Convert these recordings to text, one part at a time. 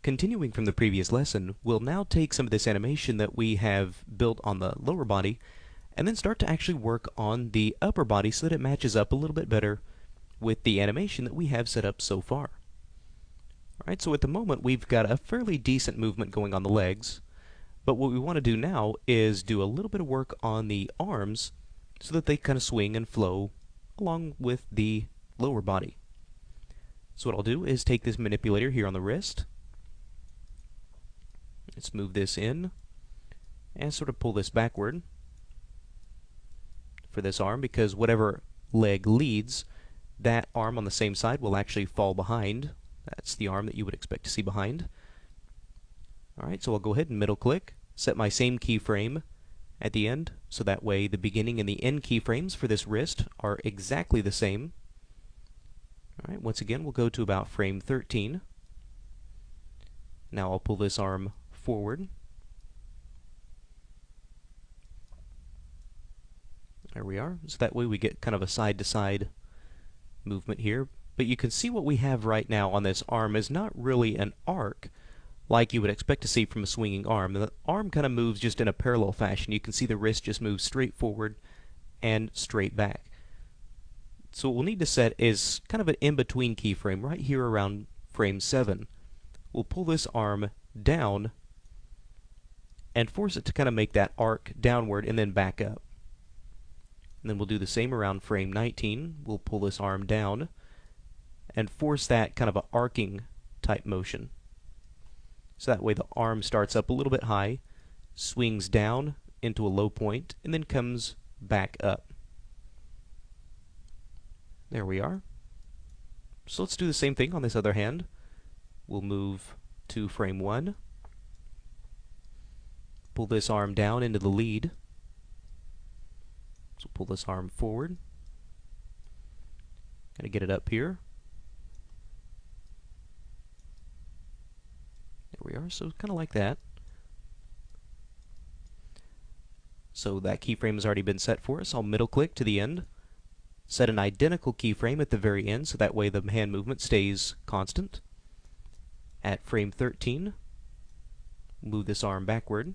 continuing from the previous lesson, we'll now take some of this animation that we have built on the lower body and then start to actually work on the upper body so that it matches up a little bit better with the animation that we have set up so far. Alright, so at the moment we've got a fairly decent movement going on the legs, but what we want to do now is do a little bit of work on the arms so that they kind of swing and flow along with the lower body. So what I'll do is take this manipulator here on the wrist. Let's move this in and sort of pull this backward for this arm, because whatever leg leads, that arm on the same side will actually fall behind. That's the arm that you would expect to see behind. Alright, so I'll go ahead and middle click, set my same keyframe at the end, so that way the beginning and the end keyframes for this wrist are exactly the same. Alright, once again we'll go to about frame 13. Now I'll pull this arm forward. There we are. So that way we get kind of a side-to-side movement here. But you can see what we have right now on this arm is not really an arc like you would expect to see from a swinging arm. The arm kind of moves just in a parallel fashion. You can see the wrist just moves straight forward and straight back. So what we'll need to set is kind of an in-between keyframe right here around frame 7. We'll pull this arm down and force it to kind of make that arc downward and then back up. And then we'll do the same around frame 19. We'll pull this arm down and force that kind of an arcing type motion. So that way the arm starts up a little bit high, swings down into a low point, and then comes back up. There we are. So let's do the same thing on this other hand. We'll move to frame 1. Pull this arm down into the lead. So pull this arm forward. Gotta get it up here. There we are, so kind of like that. So that keyframe has already been set for us. I'll middle click to the end. Set an identical keyframe at the very end, so that way the hand movement stays constant. At frame 13, move this arm backward.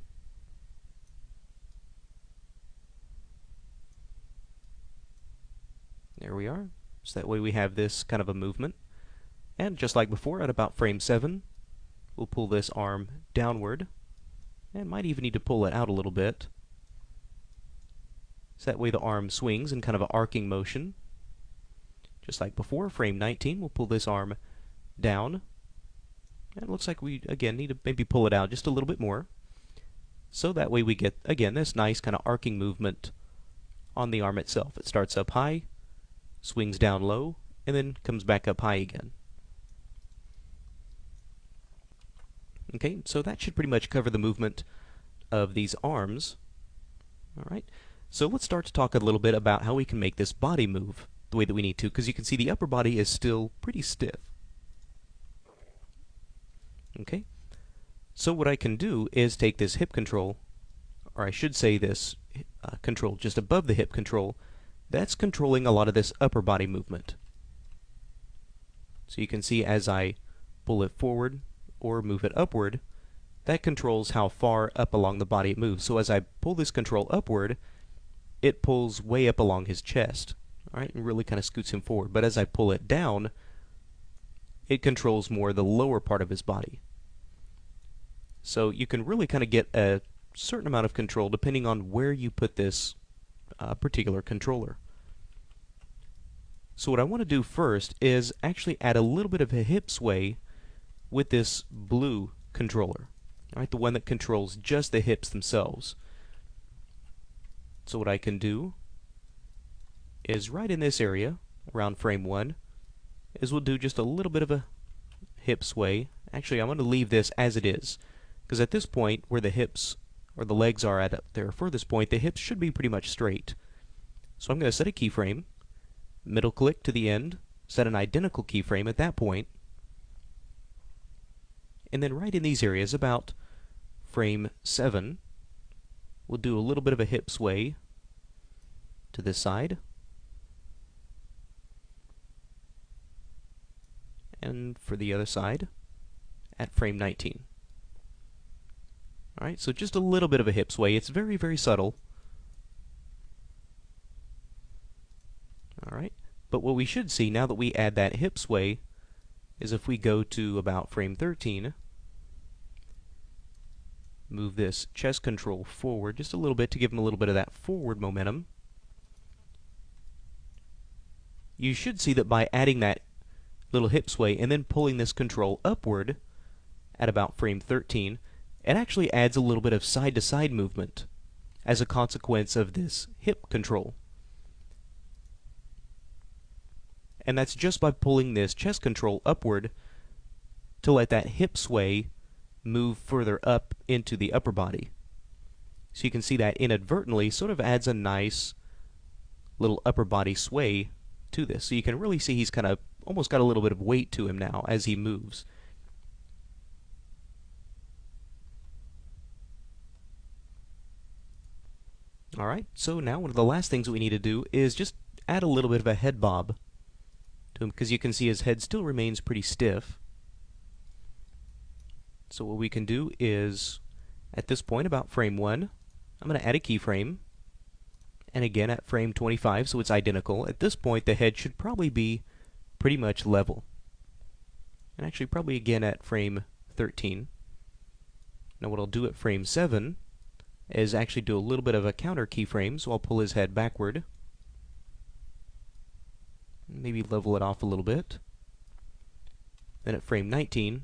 There we are. So that way we have this kind of a movement. And just like before, at about frame 7, we'll pull this arm downward, and might even need to pull it out a little bit. So that way the arm swings in kind of an arcing motion. Just like before, frame 19, we'll pull this arm down. And it looks like we, again, need to maybe pull it out just a little bit more. So that way we get, again, this nice kind of arcing movement on the arm itself. It starts up high, swings down low, and then comes back up high again. Okay, so that should pretty much cover the movement of these arms. Alright, so let's start to talk a little bit about how we can make this body move the way that we need to, because you can see the upper body is still pretty stiff. Okay, so what I can do is take this hip control, or I should say this control just above the hip control. That's controlling a lot of this upper body movement. So you can see as I pull it forward or move it upward, that controls how far up along the body it moves. So as I pull this control upward, it pulls way up along his chest, alright, and really kind of scoots him forward. But as I pull it down, it controls more the lower part of his body. So you can really kind of get a certain amount of control depending on where you put this particular controller. So what I want to do first is actually add a little bit of a hip sway with this blue controller, right, the one that controls just the hips themselves. So what I can do is right in this area around frame 1 is we'll do just a little bit of a hip sway. Actually, I'm going to leave this as it is, because at this point where the hips or the legs are at their furthest point, the hips should be pretty much straight. So I'm going to set a keyframe, middle click to the end, set an identical keyframe at that point, and then right in these areas about frame 7, we'll do a little bit of a hip sway to this side, and for the other side at frame 19. Alright, so just a little bit of a hip sway. It's very, very subtle. Alright, but what we should see now that we add that hip sway is if we go to about frame 13, move this chest control forward just a little bit to give him a little bit of that forward momentum. You should see that by adding that little hip sway and then pulling this control upward at about frame 13, it actually adds a little bit of side-to-side movement as a consequence of this hip control. And that's just by pulling this chest control upward to let that hip sway move further up into the upper body. So you can see that inadvertently sort of adds a nice little upper body sway to this. So you can really see he's kind of almost got a little bit of weight to him now as he moves. Alright, so now one of the last things that we need to do is just add a little bit of a head bob to him, because you can see his head still remains pretty stiff. So what we can do is, at this point, about frame 1, I'm going to add a keyframe, and again at frame 25, so it's identical. At this point, the head should probably be pretty much level. And actually probably again at frame 13. Now what I'll do at frame 7 is actually do a little bit of a counter keyframe, so I'll pull his head backward. Maybe level it off a little bit. Then at frame 19,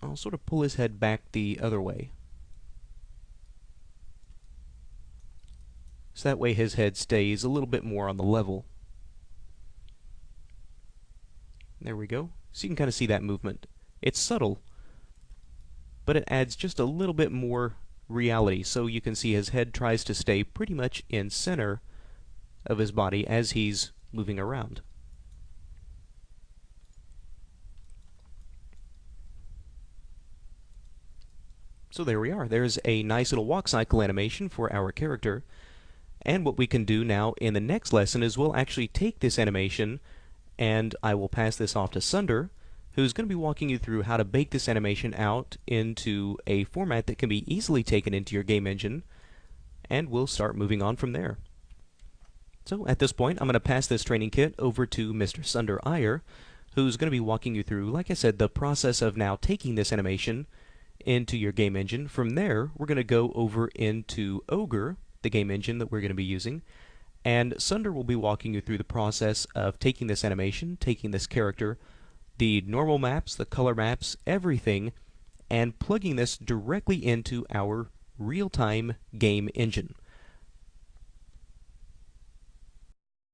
I'll sort of pull his head back the other way. So that way his head stays a little bit more on the level. There we go. So you can kind of see that movement. It's subtle, but it adds just a little bit more reality. So you can see his head tries to stay pretty much in center of his body as he's moving around. So there we are. There's a nice little walk cycle animation for our character. And what we can do now in the next lesson is we'll actually take this animation, and I will pass this off to Sunder, who's going to be walking you through how to bake this animation out into a format that can be easily taken into your game engine, and we'll start moving on from there. So at this point, I'm going to pass this training kit over to Mr. Sunder Iyer, who's going to be walking you through, like I said, the process of now taking this animation into your game engine. From there, we're going to go over into Ogre, the game engine that we're going to be using, and Sunder will be walking you through the process of taking this animation, taking this character, the normal maps, the color maps, everything, and plugging this directly into our real-time game engine.